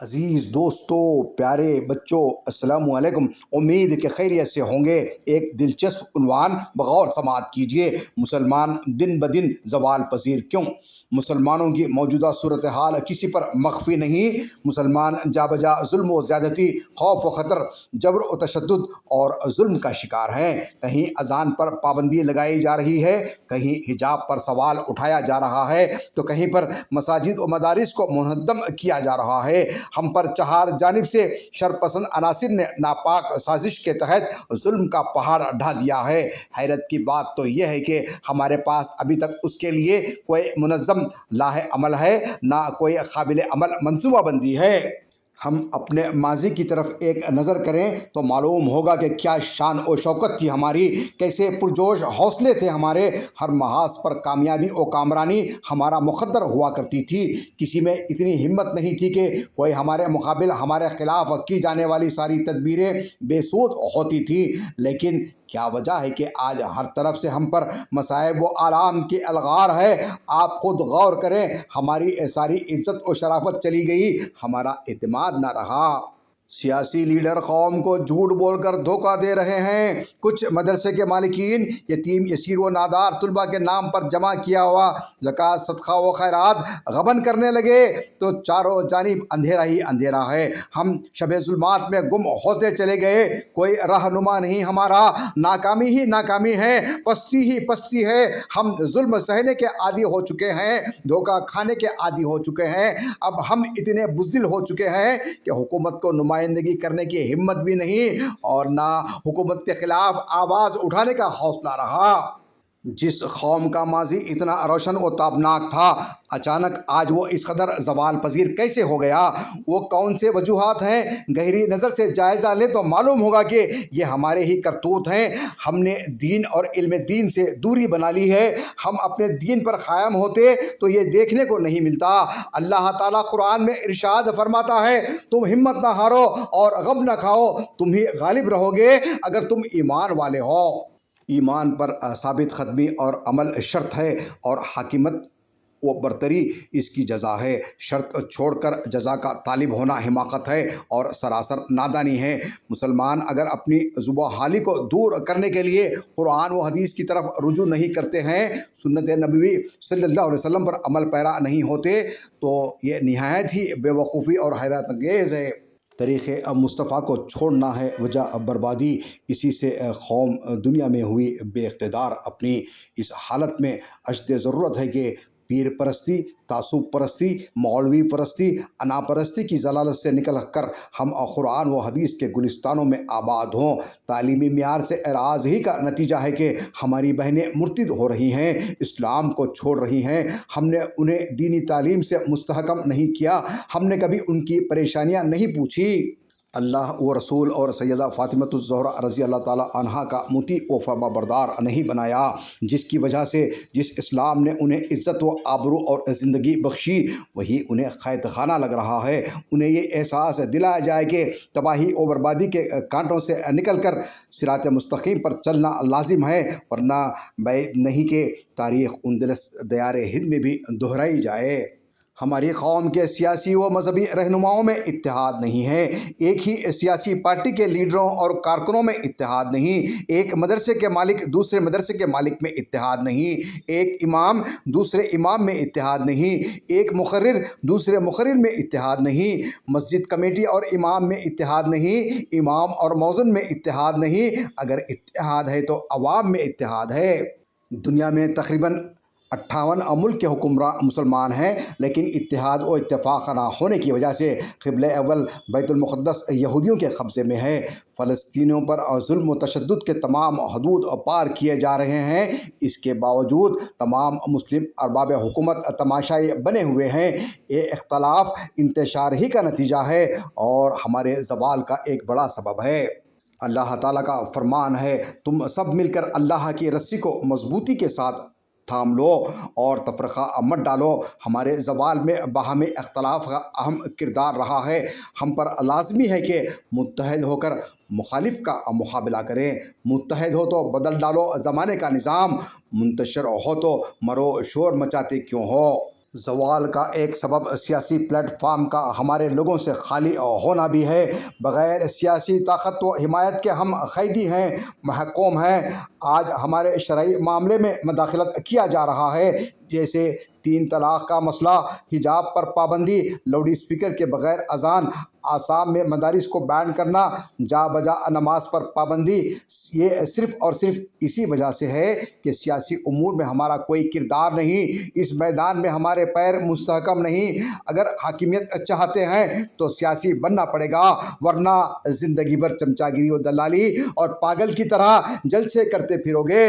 عزیز دوستوں، پیارے بچوں، السلام علیکم۔ امید کہ خیریت سے ہوں گے۔ ایک دلچسپ عنوان بغور سماعت کیجیے: مسلمان دن بدن زوال پذیر کیوں؟ مسلمانوں کی موجودہ صورتحال کسی پر مخفی نہیں۔ مسلمان جا بجا ظلم و زیادتی، خوف و خطر، جبر و تشدد اور ظلم کا شکار ہیں۔ کہیں اذان پر پابندی لگائی جا رہی ہے، کہیں حجاب پر سوال اٹھایا جا رہا ہے، تو کہیں پر مساجد و مدارس کو منہدم کیا جا رہا ہے۔ ہم پر چہار جانب سے شرپسند عناصر نے ناپاک سازش کے تحت ظلم کا پہاڑ ڈھا دیا ہے۔ حیرت کی بات تو یہ ہے کہ ہمارے پاس ابھی تک اس کے لیے کوئی منظم لاہ عمل ہے، نہ کوئی قابل عمل منصوبہ بندی ہے۔ ہم اپنے ماضی کی طرف ایک نظر کریں تو معلوم ہوگا کہ کیا شان و شوکت تھی ہماری، کیسے پرجوش حوصلے تھے ہمارے، ہر محاذ پر کامیابی و کامرانی ہمارا مقدر ہوا کرتی تھی۔ کسی میں اتنی ہمت نہیں تھی کہ کوئی ہمارے مقابل ہمارے خلاف کی جانے والی ساری تدبیریں بے سود ہوتی تھیں۔ لیکن کیا وجہ ہے کہ آج ہر طرف سے ہم پر مصائب و آلام کی الغار ہے؟ آپ خود غور کریں۔ ہماری ساری عزت و شرافت چلی گئی، ہمارا اعتماد نہ رہا۔ سیاسی لیڈر قوم کو جھوٹ بول کر دھوکہ دے رہے ہیں۔ کچھ مدرسے کے مالکین یتیم، یسیر و نادار طلباء کے نام پر جمع کیا ہوا زکوٰۃ، صدقہ و خیرات غبن کرنے لگے تو چاروں جانب اندھیرا ہی اندھیرا ہے۔ ہم شب ظلمات میں گم ہوتے چلے گئے، کوئی رہنما نہیں ہمارا۔ ناکامی ہی ناکامی ہے، پستی ہی پستی ہے۔ ہم ظلم سہنے کے عادی ہو چکے ہیں، دھوکہ کھانے کے عادی ہو چکے ہیں۔ اب ہم اتنے بزدل ہو چکے ہیں کہ حکومت کو نمائندگی کرنے کی ہمت بھی نہیں، اور نہ حکومت کے خلاف آواز اٹھانے کا حوصلہ رہا۔ جس قوم کا ماضی اتنا روشن و تابناک تھا، اچانک آج وہ اس قدر زوال پذیر کیسے ہو گیا؟ وہ کون سے وجوہات ہیں؟ گہری نظر سے جائزہ لیں تو معلوم ہوگا کہ یہ ہمارے ہی کرتوت ہیں۔ ہم نے دین اور علم دین سے دوری بنا لی ہے۔ ہم اپنے دین پر قائم ہوتے تو یہ دیکھنے کو نہیں ملتا۔ اللہ تعالیٰ قرآن میں ارشاد فرماتا ہے: تم ہمت نہ ہارو اور غم نہ کھاؤ، تم ہی غالب رہو گے اگر تم ایمان والے ہو۔ ایمان پر ثابت قدمی اور عمل شرط ہے، اور حاکمیت و برتری اس کی جزا ہے۔ شرط چھوڑ کر جزا کا طالب ہونا حماقت ہے اور سراسر نادانی ہے۔ مسلمان اگر اپنی زبان کو دور کرنے کے لیے قرآن و حدیث کی طرف رجوع نہیں کرتے ہیں، سنت نبوی صلی اللہ علیہ وسلم پر عمل پیرا نہیں ہوتے، تو یہ نہایت ہی بے وقوفی اور حیرت انگیز ہے۔ طریق مصطفیٰ کو چھوڑنا ہے وجہ بربادی۔ اسی سے قوم دنیا میں ہوئی بے اقتدار۔ اپنی اس حالت میں اشد ضرورت ہے کہ پیر پرستی، تعصب پرستی، مولوی پرستی، انا پرستی کی ضلالت سے نکل کر ہم قرآن و حدیث کے گلستانوں میں آباد ہوں۔ تعلیمی معیار سے اعراض ہی کا نتیجہ ہے کہ ہماری بہنیں مرتد ہو رہی ہیں، اسلام کو چھوڑ رہی ہیں۔ ہم نے انہیں دینی تعلیم سے مستحکم نہیں کیا، ہم نے کبھی ان کی پریشانیاں نہیں پوچھی۔ اللہ و رسول اور سیدہ فاطمہ الزہرا رضی اللہ تعالیٰ عنہا کا مطیع و فرما بردار نہیں بنایا، جس کی وجہ سے جس اسلام نے انہیں عزت و آبرو اور زندگی بخشی، وہی انہیں قید خانہ لگ رہا ہے۔ انہیں یہ احساس دلایا جائے کہ تباہی و بربادی کے کانٹوں سے نکل کر صراط مستقیم پر چلنا لازم ہے، ورنہ بعید نہیں کہ تاریخ اندلس دیار ہند میں بھی دہرائی جائے۔ ہماری قوم کے سیاسی و مذہبی رہنماؤں میں اتحاد نہیں ہے۔ ایک ہی سیاسی پارٹی کے لیڈروں اور کارکنوں میں اتحاد نہیں۔ ایک مدرسے کے مالک دوسرے مدرسے کے مالک میں اتحاد نہیں۔ ایک امام دوسرے امام میں اتحاد نہیں۔ ایک مقرر دوسرے مقرر میں اتحاد نہیں۔ مسجد کمیٹی اور امام میں اتحاد نہیں۔ امام اور مؤذن میں اتحاد نہیں۔ اگر اتحاد ہے تو عوام میں اتحاد ہے۔ دنیا میں تقریباً 58 ملک کے حکمران مسلمان ہیں، لیکن اتحاد و اتفاق نہ ہونے کی وجہ سے قبلہ اول بیت المقدس یہودیوں کے قبضے میں ہے۔ فلسطینیوں پر ظلم و تشدد کے تمام حدود پار کیے جا رہے ہیں۔ اس کے باوجود تمام مسلم ارباب حکومت تماشائی بنے ہوئے ہیں۔ یہ اختلاف انتشار ہی کا نتیجہ ہے اور ہمارے زوال کا ایک بڑا سبب ہے۔ اللہ تعالیٰ کا فرمان ہے: تم سب مل کر اللہ کی رسی کو مضبوطی کے ساتھ تھام لو اور تفرقہ مت ڈالو۔ ہمارے زوال میں باہمی اختلاف کا اہم کردار رہا ہے۔ ہم پر لازمی ہے کہ متحد ہو کر مخالف کا مقابلہ کریں۔ متحد ہو تو بدل ڈالو زمانے کا نظام، منتشر ہو تو مرو شور مچاتے کیوں ہو۔ زوال کا ایک سبب سیاسی پلیٹ فارم کا ہمارے لوگوں سے خالی ہونا بھی ہے۔ بغیر سیاسی طاقت و حمایت کے ہم قیدی ہیں، محکوم ہیں۔ آج ہمارے شرعی معاملے میں مداخلت کیا جا رہا ہے، جیسے 3 طلاق کا مسئلہ، حجاب پر پابندی، لاؤڈ اسپیکر کے بغیر اذان، آسام میں مدارس کو بین کرنا، جا بجا نماز پر پابندی۔ یہ صرف اور صرف اسی وجہ سے ہے کہ سیاسی امور میں ہمارا کوئی کردار نہیں، اس میدان میں ہمارے پیر مستحکم نہیں۔ اگر حاکمیت چاہتے ہیں تو سیاسی بننا پڑے گا، ورنہ زندگی بھر چمچا گیری و دلالی اور پاگل کی طرح جلسے کرتے پھرو گے۔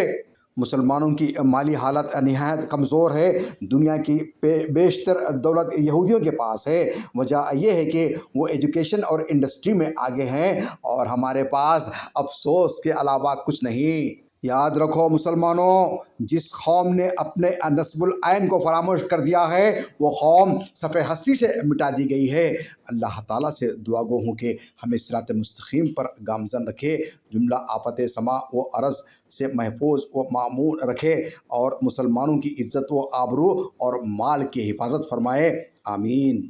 مسلمانوں کی مالی حالت نہایت کمزور ہے۔ دنیا کی بیشتر دولت یہودیوں کے پاس ہے۔ وجہ یہ ہے کہ وہ ایجوکیشن اور انڈسٹری میں آگے ہیں اور ہمارے پاس افسوس کے علاوہ کچھ نہیں۔ یاد رکھو مسلمانوں، جس قوم نے اپنے نصب العین کو فراموش کر دیا ہے، وہ قوم صفحہ ہستی سے مٹا دی گئی ہے۔ اللہ تعالیٰ سے دعا گو ہوں کہ ہمیں صراط مستقیم پر گامزن رکھے، جملہ آفت سما و عرض سے محفوظ و معمون رکھے اور مسلمانوں کی عزت و آبرو اور مال کی حفاظت فرمائے۔ آمین۔